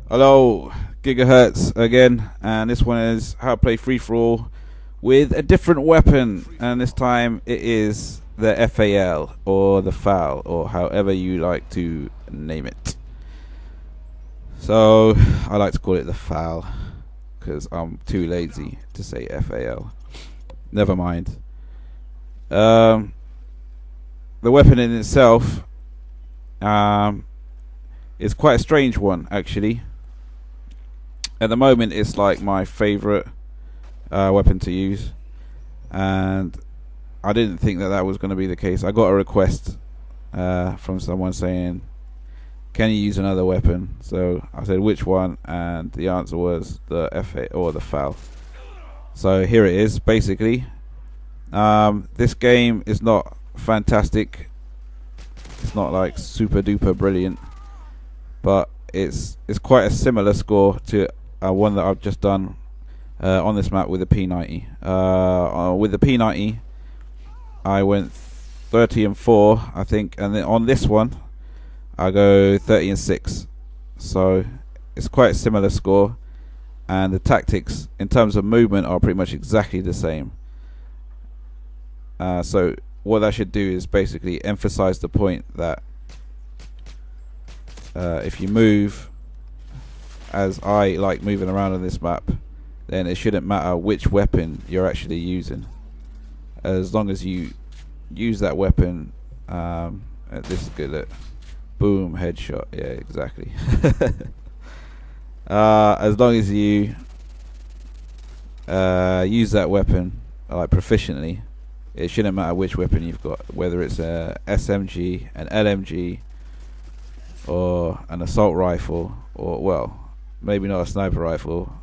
Hello, Gigahertz again, and this one is how to play free for all with a different weapon, and this time it is the FAL or the FAL or however you like to name it. So I like to call it the FAL because I'm too lazy to say FAL. Never mind. The weapon in itself is quite a strange one, actually. At the moment, it's like my favorite weapon to use, and I didn't think that was going to be the case. I got a request from someone saying, "Can you use another weapon?" So I said, "Which one?" And the answer was the FA or the FAL. So here it is. Basically, this game is not fantastic. It's not like super duper brilliant, but it's quite a similar score to one that I've just done on this map with the P90. With the P90, I went 30 and 4, I think, and then on this one, I go 30 and 6. So it's quite a similar score, and the tactics in terms of movement are pretty much exactly the same. So what I should do is basically emphasize the point that if you move as I like moving around on this map, then it shouldn't matter which weapon you're actually using, as long as you use that weapon. This is good. Look. Boom, headshot. Yeah, exactly. As long as you use that weapon like proficiently, it shouldn't matter which weapon you've got, whether it's a SMG, an LMG, or an assault rifle, or, well, maybe not a sniper rifle.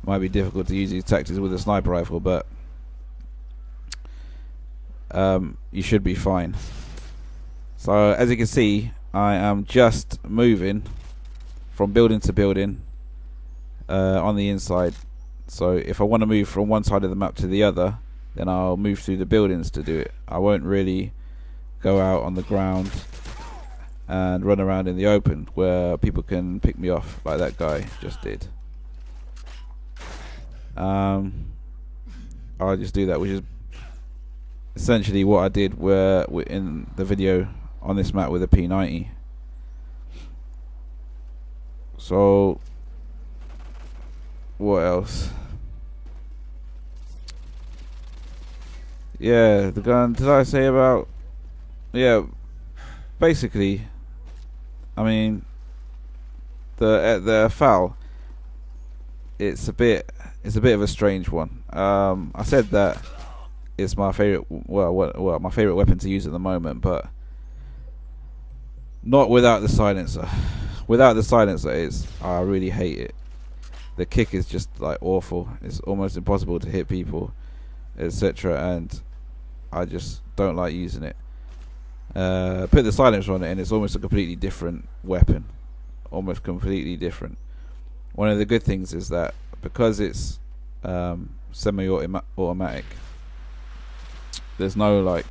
It might be difficult to use these tactics with a sniper rifle, but you should be fine. So as you can see, I am just moving from building to building on the inside. So if I want to move from one side of the map to the other, then I'll move through the buildings to do it. I won't really go out on the ground and run around in the open where people can pick me off like that guy just did. I'll just do that, which is essentially what I did where in the video on this map with a P90. So what else? Yeah, the gun. Did I say about? Yeah, basically, I mean, the FAL. It's a bit of a strange one. I said that it's my favorite. Well, my favorite weapon to use at the moment, but not without the silencer. Without the silencer, I really hate it. The kick is just like awful. It's almost impossible to hit people, etc. And I just don't like using it. Put the silencer on it, and it's almost a completely different weapon. Almost completely different. One of the good things is that because it's semi-automatic, there's no like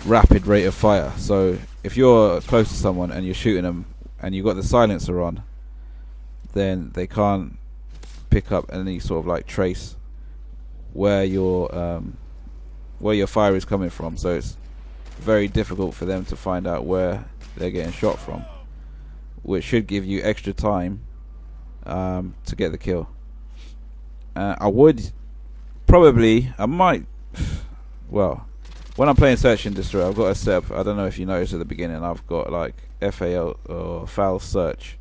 rapid rate of fire. So if you're close to someone and you're shooting them and you've got the silencer on, then they can't pick up any sort of like trace where your fire is coming from. So it's very difficult for them to find out where they're getting shot from, which should give you extra time to get the kill. I might, well, when I'm playing Search and Destroy, I've got a setup. I don't know if you noticed at the beginning, I've got like FAL or FAL Search,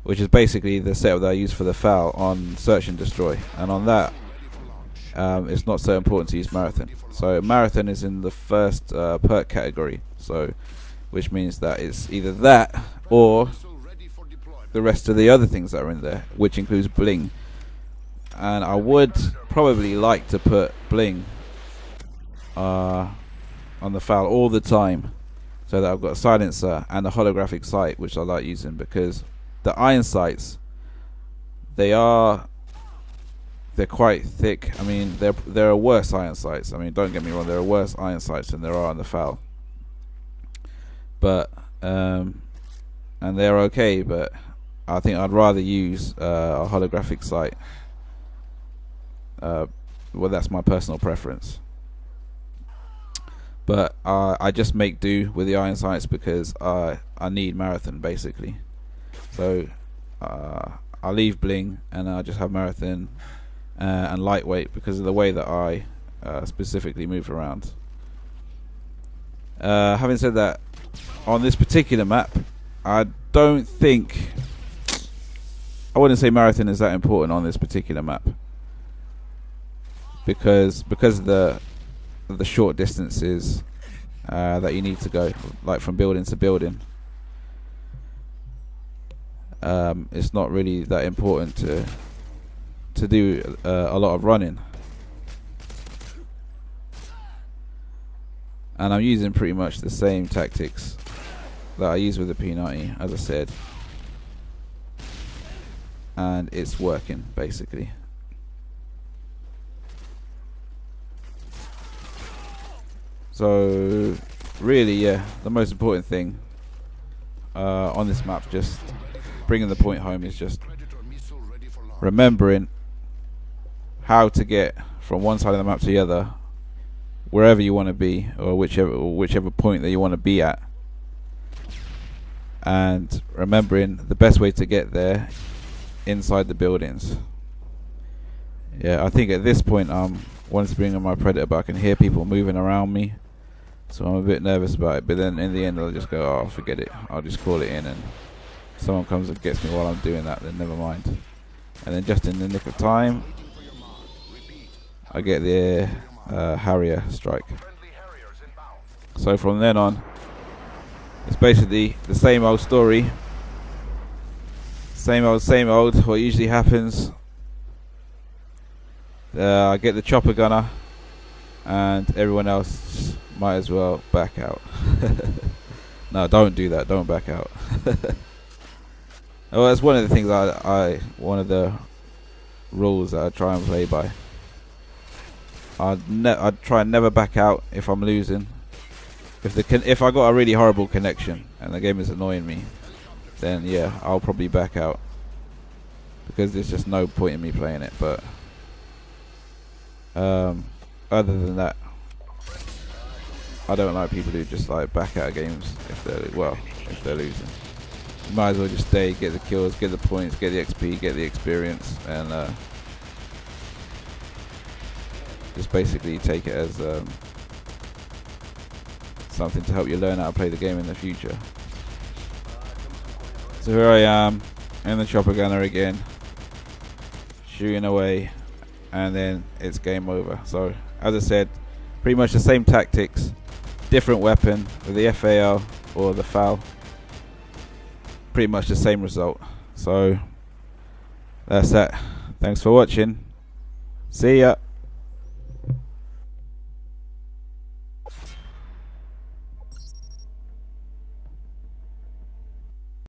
which is basically the setup that I use for the FAL on Search and Destroy, and on that it's not so important to use Marathon. So Marathon is in the first perk category, so which means that it's either that or the rest of the other things that are in there, which includes bling. And I would probably like to put bling on the FAL all the time, so that I've got a silencer and a holographic sight, which I like using, because the iron sights, they're quite thick. I mean, there are worse iron sights. I mean, don't get me wrong, there are worse iron sights than there are on the FAL, but and they're okay, but I think I'd rather use a holographic sight. Well, that's my personal preference. But I just make do with the iron sights because I need marathon basically. So I leave bling and I just have marathon and lightweight because of the way that I specifically move around. Having said that, on this particular map, I don't think, I wouldn't say marathon is that important on this particular map because of the short distances that you need to go, like from building to building. It's not really that important to do a lot of running, and I'm using pretty much the same tactics that I use with the P90, as I said, and it's working basically. So really, yeah, the most important thing on this map, just bringing the point home, is just remembering how to get from one side of the map to the other, wherever you want to be, or whichever point that you want to be at, and remembering the best way to get there inside the buildings. Yeah, I think at this point I'm wanting to bring in my predator, but I can hear people moving around me, so I'm a bit nervous about it. But then in the end I'll just go, oh, forget it, I'll just call it in, and someone comes and gets me while I'm doing that, then never mind. And then just in the nick of time I get the Harrier strike. So from then on it's basically the same old story, same old. What usually happens, I get the chopper gunner and everyone else might as well back out. No, don't do that, don't back out. Well, that's one of the things one of the rules that I try and play by. I'd try and never back out if I'm losing. If I got a really horrible connection and the game is annoying me, then yeah, I'll probably back out because there's just no point in me playing it. But other than that, I don't like people who just like back out of games if they're losing. You might as well just stay, get the kills, get the points, get the XP, get the experience, and just basically take it as something to help you learn how to play the game in the future. So here I am in the chopper gunner again, shooting away, and then it's game over. So as I said, pretty much the same tactics, different weapon with the FAL or the FAL, pretty much the same result. So that's that. Thanks for watching. See ya.